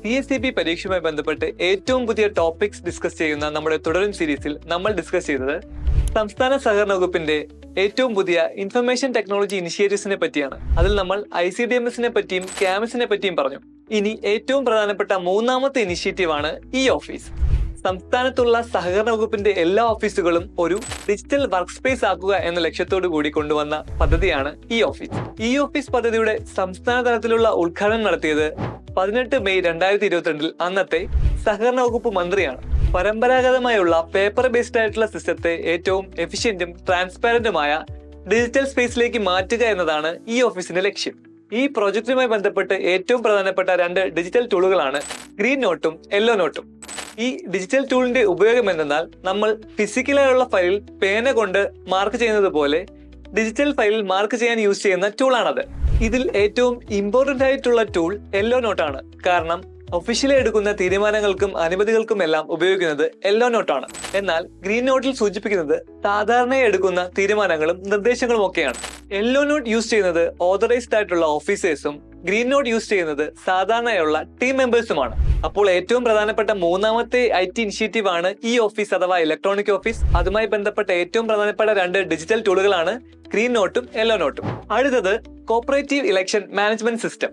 CSCP പരീക്ഷയുമായി ബന്ധപ്പെട്ട് ഏറ്റവും പുതിയ ടോപ്പിക്സ് ഡിസ്കസ് ചെയ്യുന്ന നമ്മുടെ തുടരും സീരീസിൽ നമ്മൾ ഡിസ്കസ് ചെയ്തത് സംസ്ഥാന സഹകരണ വകുപ്പിന്റെ ഏറ്റവും പുതിയ ഇൻഫർമേഷൻ ടെക്നോളജി ഇനിഷ്യേറ്റീവ്സിനെ പറ്റിയാണ്. അതിൽ നമ്മൾ ICDMSനെ പറ്റിയും ക്യാമസിനെ പറ്റിയും പറഞ്ഞു. ഇനി ഏറ്റവും പ്രധാനപ്പെട്ട മൂന്നാമത്തെ ഇനിഷ്യേറ്റീവ് ആണ് ഈ ഓഫീസ്. സംസ്ഥാനത്തുള്ള സഹകരണ വകുപ്പിന്റെ എല്ലാ ഓഫീസുകളും ഒരു ഡിജിറ്റൽ വർക്ക് സ്പേസ് ആക്കുക എന്ന ലക്ഷ്യത്തോടു കൂടി കൊണ്ടുവന്ന പദ്ധതിയാണ് ഈ ഓഫീസ്. ഈ ഓഫീസ് പദ്ധതിയുടെ സംസ്ഥാന തലത്തിലുള്ള ഉദ്ഘാടനം നടത്തിയത് 18 മെയ് 2022 അന്നത്തെ സഹകരണ വകുപ്പ് മന്ത്രിയാണ്. പരമ്പരാഗതമായുള്ള പേപ്പർ ബേസ്ഡ് ആയിട്ടുള്ള സിസ്റ്റത്തെ ഏറ്റവും എഫിഷ്യന്റും ട്രാൻസ്പാരന്റുമായ ഡിജിറ്റൽ സ്പേസിലേക്ക് മാറ്റുക എന്നതാണ് ഈ ഓഫീസിന്റെ ലക്ഷ്യം. ഈ പ്രോജക്റ്റുമായി ബന്ധപ്പെട്ട് ഏറ്റവും പ്രധാനപ്പെട്ട 2 ഡിജിറ്റൽ ടൂളുകളാണ് ഗ്രീൻ നോട്ടും യെല്ലോ നോട്ടും. ഈ ഡിജിറ്റൽ ടൂളിന്റെ ഉപയോഗം എന്തെന്നാൽ നമ്മൾ ഫിസിക്കലായുള്ള ഫയലിൽ പേന കൊണ്ട് മാർക്ക് ചെയ്യുന്നത് പോലെ ഡിജിറ്റൽ ഫയലിൽ മാർക്ക് ചെയ്യാൻ യൂസ് ചെയ്യുന്ന ടൂളാണത്. ഇതിൽ ഏറ്റവും ഇമ്പോർട്ടന്റ് ആയിട്ടുള്ള ടൂൾ യെല്ലോ നോട്ടാണ്. കാരണം ഒഫീഷ്യലി എടുക്കുന്ന തീരുമാനങ്ങൾക്കും അനുമതികൾക്കും എല്ലാം ഉപയോഗിക്കുന്നത് യെല്ലോ നോട്ടാണ്. എന്നാൽ ഗ്രീൻ നോട്ടിൽ സൂചിപ്പിക്കുന്നത് സാധാരണയായി എടുക്കുന്ന തീരുമാനങ്ങളും നിർദ്ദേശങ്ങളും ഒക്കെയാണ്. യെല്ലോ നോട്ട് യൂസ് ചെയ്യുന്നത് ഓതറൈസ്ഡ് ആയിട്ടുള്ള ഓഫീസേഴ്സും ഗ്രീൻ നോട്ട് യൂസ് ചെയ്യുന്നത് സാധാരണയുള്ള ടീം മെമ്പേഴ്സുമാണ്. അപ്പോൾ ഏറ്റവും പ്രധാനപ്പെട്ട മൂന്നാമത്തെ IT ഇനിഷ്യേറ്റീവ് ആണ് ഈ ഓഫീസ് അഥവാ ഇലക്ട്രോണിക് ഓഫീസ്. അതുമായി ബന്ധപ്പെട്ട ഏറ്റവും പ്രധാനപ്പെട്ട 2 ഡിജിറ്റൽ ടൂളുകളാണ് ഗ്രീൻ നോട്ടും യെല്ലോ നോട്ടും. അടുത്തത് കോപ്പറേറ്റീവ് ഇലക്ഷൻ മാനേജ്മെന്റ് സിസ്റ്റം.